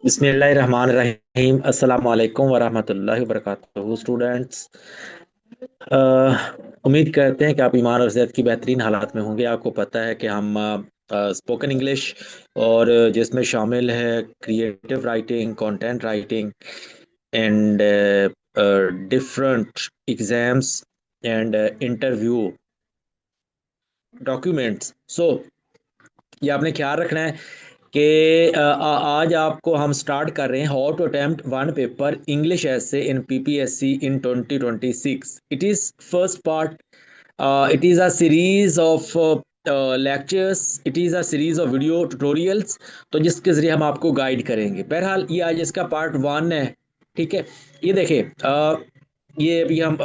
बिस्मिल्लाहिर्रहमानिर्रहीम अस्सलाम वालेकुम वरहमतुल्लाहि वबरकातुहू स्टूडेंट्स। उम्मीद करते हैं कि आप ईमान और सेहत की बेहतरीन हालात में होंगे। आपको पता है कि हम स्पोकन इंग्लिश और जिसमें शामिल है creative writing, content writing and different exams and interview documents. ये आपने ख्याल रखना है कि आज आपको हम स्टार्ट कर रहे हैं how to attempt one paper English essay in PPSC in 2026। It is first part. It is a series of lectures. It is a series of video tutorials, तो जिसके ज़रिए हम आपको गाइड करेंगे। बहरहाल ये आज इसका पार्ट वन है। ठीक है, ये देखिए, ये अभी हम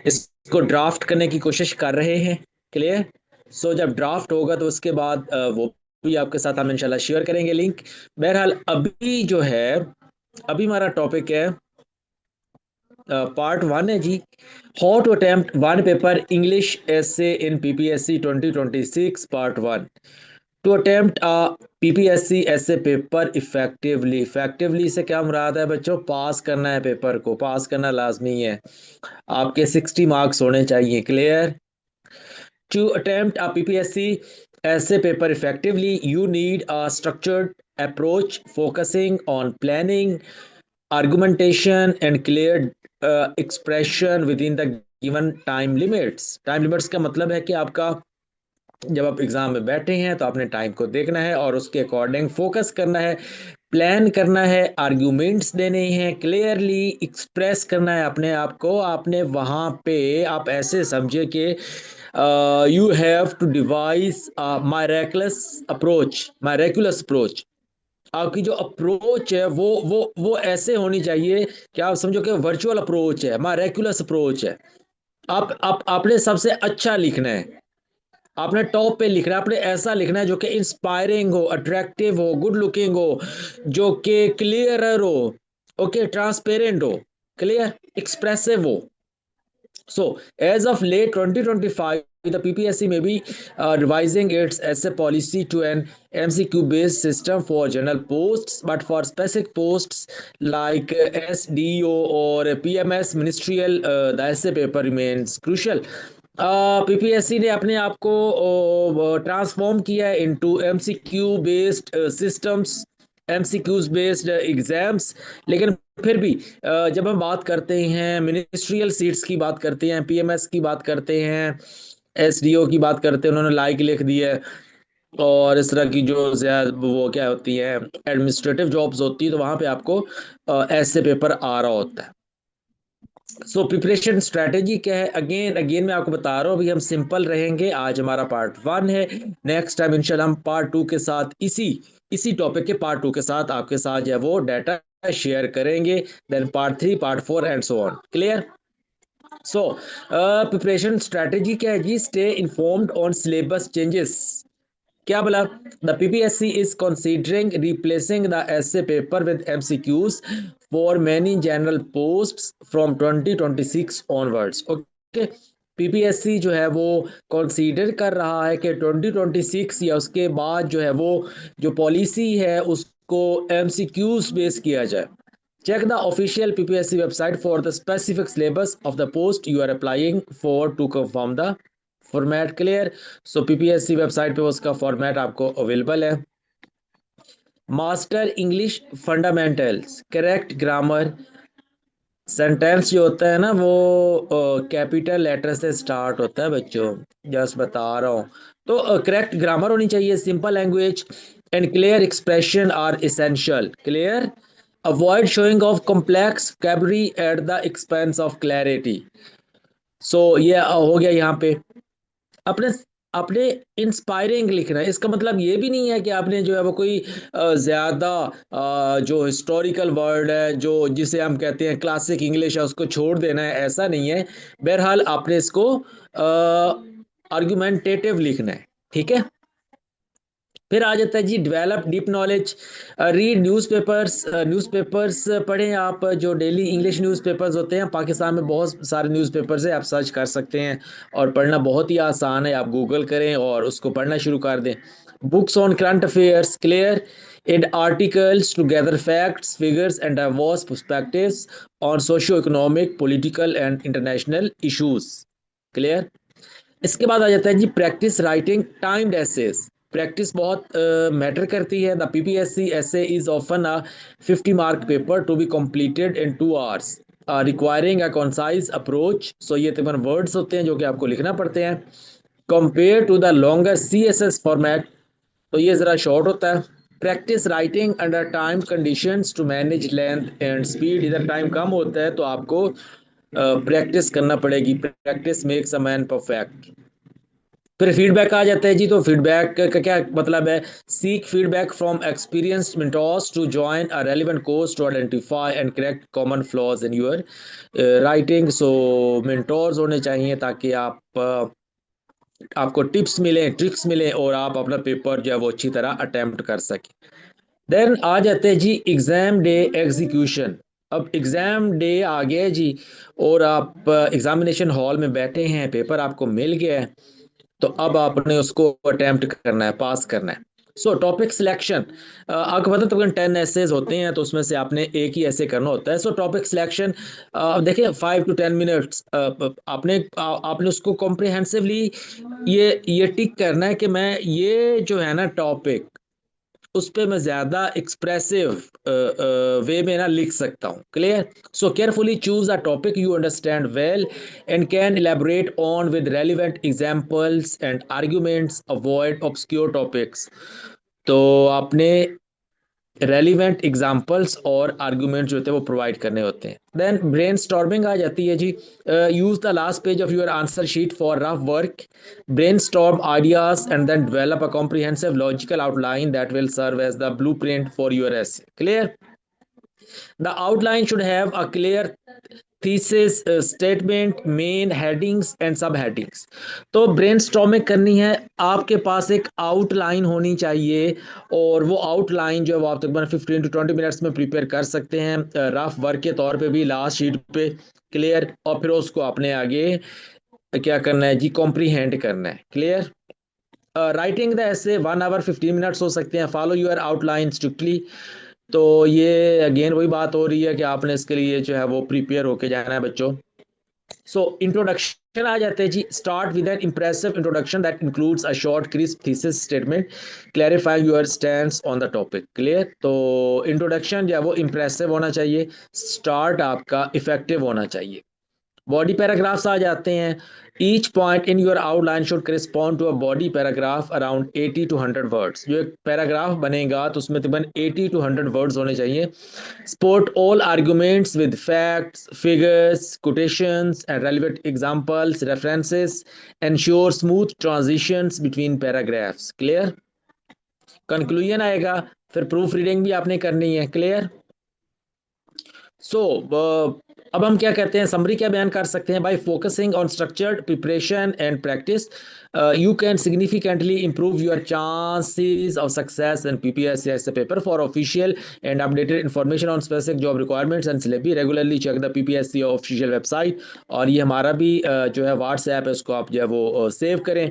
इसको ड्राफ्ट करने की कोशिश कर रहे हैं। क्लियर? जब ड्राफ्ट होगा तो उसके बाद वो भी आपके साथ हम इंशाल्लाह शेयर करेंगे लिंक। बहरहाल अभी जो है, अभी हमारा टॉपिक है, पार्ट वन है जी, how to attempt one paper English essay in PPSC 2026 part one. To attempt PPSC essay paper effectively. Effectively से क्या मुराद है बच्चों? पास करना है, पेपर को पास करना लाजमी है। आपके 60 मार्क्स होने चाहिए। Clear? To attempt a PPSC essay paper effectively, you need a structured approach focusing on planning, argumentation, and clear expression within the given time limits. Time limits का मतलब है कि आपका जब आप एग्जाम में बैठे हैं तो आपने टाइम को देखना है और उसके अकॉर्डिंग फोकस करना है, प्लान करना है, आर्ग्यूमेंट्स देने हैं, क्लियरली एक्सप्रेस करना है अपने आप को। आपने वहाँ पे आप ऐसे समझे कि you have to devise miraculous approach. आपकी जो अप्रोच है वो ऐसे होनी चाहिए कि आप समझो कि वर्चुअल अप्रोच है, मायरेकुलस अप्रोच है। आप आपने सबसे अच्छा लिखना है, आपने टॉप पे लिखना है, आपने ऐसा लिखना है जो कि इंस्पायरिंग हो, अट्रैक्टिव हो, गुड लुकिंग हो, जो कि क्लियर हो, ओके, ट्रांसपेरेंट हो, क्लियर, एक्सप्रेसिव हो। As of late 2025, the PPSC may be revising its essay policy to an MCQ based system for general posts, but for specific posts like SDO or PMS ministerial, the essay paper remains crucial. PPSC ने अपने आप को transform किया है into MCQ based systems, MCQs based exams. लेकिन फिर भी जब हम बात करते हैं मिनिस्ट्रियल सीट्स की, बात करते हैं पीएमएस की, बात करते हैं एसडीओ की, बात करते हैं, उन्होंने लाइक लिख दी है, और इस तरह की जो वो क्या होती है, एडमिनिस्ट्रेटिव जॉब्स होती है, तो वहां पे आपको ऐसे पेपर आ रहा होता है। प्रिपरेशन स्ट्रेटेजी क्या है? अगेन अगेन मैं आपको बता रहा हूँ, अभी हम सिंपल रहेंगे। आज हमारा पार्ट वन है, नेक्स्ट टाइम इंशाल्लाह हम पार्ट टू के साथ इसी इसी टॉपिक के पार्ट टू के साथ आपके साथ जो है वो डाटा शेयर करेंगे। Then part three, part four and so on. Clear? So preparation strategy क्या है जी? Stay informed on syllabus changes. क्या बोला? The PPSC is considering replacing the essay paper with MCQs for many general posts from 2026 onwards. Okay, PPSC जो है वो consider कर रहा है कि 2026 या उसके बाद जो है वो जो पॉलिसी है उसको एमसीक्यूज बेस किया जाए। Check the official PPSC website for the specific syllabus of the post you are applying for to confirm the format. Clear? PPSC website पे उसका फॉर्मेट आपको अवेलेबल है। Master English fundamentals, correct grammar. Sentence जो होता है ना वो capital letter से स्टार्ट होता है बच्चों, जस्ट बता रहा हूँ। तो करेक्ट ग्रामर होनी चाहिए, simple language and clear expression are essential. Clear? Avoid showing off complex vocabulary at the expense of clarity. ये हो गया यहाँ पे। अपने अपने इंस्पायरिंग लिखना है। इसका मतलब ये भी नहीं है कि आपने जो है वो कोई ज्यादा जो हिस्टोरिकल वर्ड है, जो जिसे हम कहते हैं क्लासिक इंग्लिश है, उसको छोड़ देना है, ऐसा नहीं है। बहरहाल आपने इसको आर्गुमेंटेटिव लिखना है। ठीक है? फिर आ जाता है जी develop deep knowledge. Read newspapers. Newspapers पढ़ें आप, जो डेली इंग्लिश न्यूज़पेपर्स होते हैं। पाकिस्तान में बहुत सारे न्यूज़पेपर्स हैं, आप सर्च कर सकते हैं और पढ़ना बहुत ही आसान है। आप गूगल करें और उसको पढ़ना शुरू कर दें। Books on current affairs, clear, add articles to gather facts figures and diverse perspectives on socio economic political and international issues, clear. इसके बाद आ जाता है जी practice writing timed essays. Practice बहुत मैटर करती है। The PPSC essay is often a 50 mark paper to be completed in 2 hours, requiring a concise approach. So ये तकरीबन वर्ड्स होते हैं जो कि आपको लिखना पड़ते हैं, compare to the longer C S S format. तो ये ज़रा शॉर्ट होता है। Practice writing under time conditions to manage length and speed. इधर टाइम कम होता है तो आपको प्रैक्टिस करना पड़ेगी। Practice makes a man perfect. फिर फीडबैक आ जाता है जी। तो फीडबैक का क्या मतलब है? Seek feedback from experienced mentors to join a relevant course to identify and correct common flaws in your writing. So mentors होने चाहिए ताकि आपको टिप्स मिले, ट्रिक्स मिले और आप अपना पेपर जो है वो अच्छी तरह अटेम्प्ट कर सकें। देन आ जाते हैं जी एग्जाम डे एग्जीक्यूशन। अब एग्जाम डे आ गया है जी, और आप एग्जामिनेशन हॉल में बैठे हैं, पेपर आपको मिल गया है, तो अब आपने उसको अटेम्प्ट करना है, पास करना है। सो टॉपिक सिलेक्शन। आपको पता तकरीबन 10 एसेज होते हैं, तो उसमें से आपने एक ही ऐसे करना होता है। सो टॉपिक सिलेक्शन, देखिए 5 to 10 मिनट्स आपने उसको कॉम्प्रिहेंसिवली ये टिक करना है कि मैं ये जो है ना टॉपिक, उस पे मैं ज़्यादा एक्सप्रेसिव वे में ना लिख सकता हूँ, clear. So carefully choose a topic you understand well and can elaborate on with relevant examples and arguments, avoid obscure topics. तो आपने रेलिवेंट एग्जाम्पल्स और आर्गुमेंट्स जो होते हैं वो प्रोवाइड करने होते हैं। देन ब्रेन स्टॉर्मिंग आ जाती है जी। Use the last page of your answer sheet for rough work, brainstorm ideas and then develop a comprehensive logical outline that will serve as the blueprint for your essay, clear. The outline should have a clear thesis statement, main headings and subheadings। तो brainstorming करनी है, आपके पास एक outline होनी चाहिए, और वो outline जो है वो आप तकरीबन 15 to 20 मिनट्स में प्रिपेयर कर सकते हैं, रफ वर्क के तौर पे भी लास्ट शीट पे, क्लियर। और फिर उसको आपने आगे क्या करना है जी, कॉम्प्रीहेंड करना है, क्लियर। राइटिंग द ऐसे 1 hour 15 मिनट्स हो सकते हैं। Follow your outline strictly. तो ये अगेन वही बात हो रही है कि आपने इसके लिए जो है वो प्रिपेयर होके जाना है बच्चों। सो इंट्रोडक्शन आ जाते हैं जी। Start with an impressive introduction that includes a short crisp thesis statement clarifying your stands on the topic, clear. तो इंट्रोडक्शन जो है वो इंप्रेसिव होना चाहिए, स्टार्ट आपका इफेक्टिव होना चाहिए। बॉडी पैराग्राफ्स आ जाते हैं। Each point in your outline should correspond to a body paragraph around 80 to 100 words. जो एक पैराग्राफ बनेगा तो उसमें तकरीबन 80 to 100 वर्ड्स होने चाहिए। Support all arguments with facts, figures, quotations, and relevant examples, references. Ensure smooth transitions between paragraphs. Clear? Conclusion आएगा, फिर प्रूफ रीडिंग भी आपने करनी है, क्लियर। सो अब हम क्या कहते हैं, समरी क्या बयान कर सकते हैं? Bye focusing on structured preparation and practice you can significantly improve your chances of success in PPSC as a paper. For official and updated information on specific job requirements and syllabi, regularly check the PPSC official website। और ये हमारा भी जो है WhatsApp है, उसको आप जो है वो सेव करें,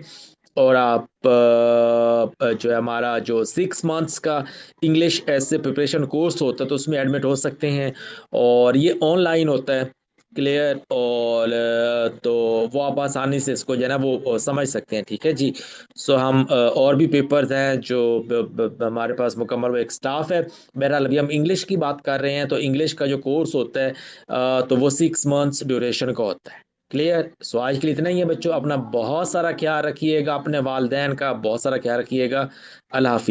और आप जो है हमारा जो 6 मंथ्स का इंग्लिश ऐसे प्रिपरेशन कोर्स होता है तो उसमें एडमिट हो सकते हैं, और ये ऑनलाइन होता है, क्लियर। और तो वो आप आसानी से इसको जो है ना वो समझ सकते हैं, ठीक है जी। सो हम और भी पेपर्स हैं जो हमारे पास मुकम्मल वो एक स्टाफ है। बहरहाल अभी हम इंग्लिश की बात कर रहे हैं, तो इंग्लिश का जो कोर्स होता है तो वो 6 मंथ्स ड्यूरेशन का होता है, क्लियर। सो आज के लिए इतना ही है बच्चों। अपना बहुत सारा ख्याल रखिएगा, अपने वालदेन का बहुत सारा ख्याल रखिएगा। अल्लाह हाफिज़।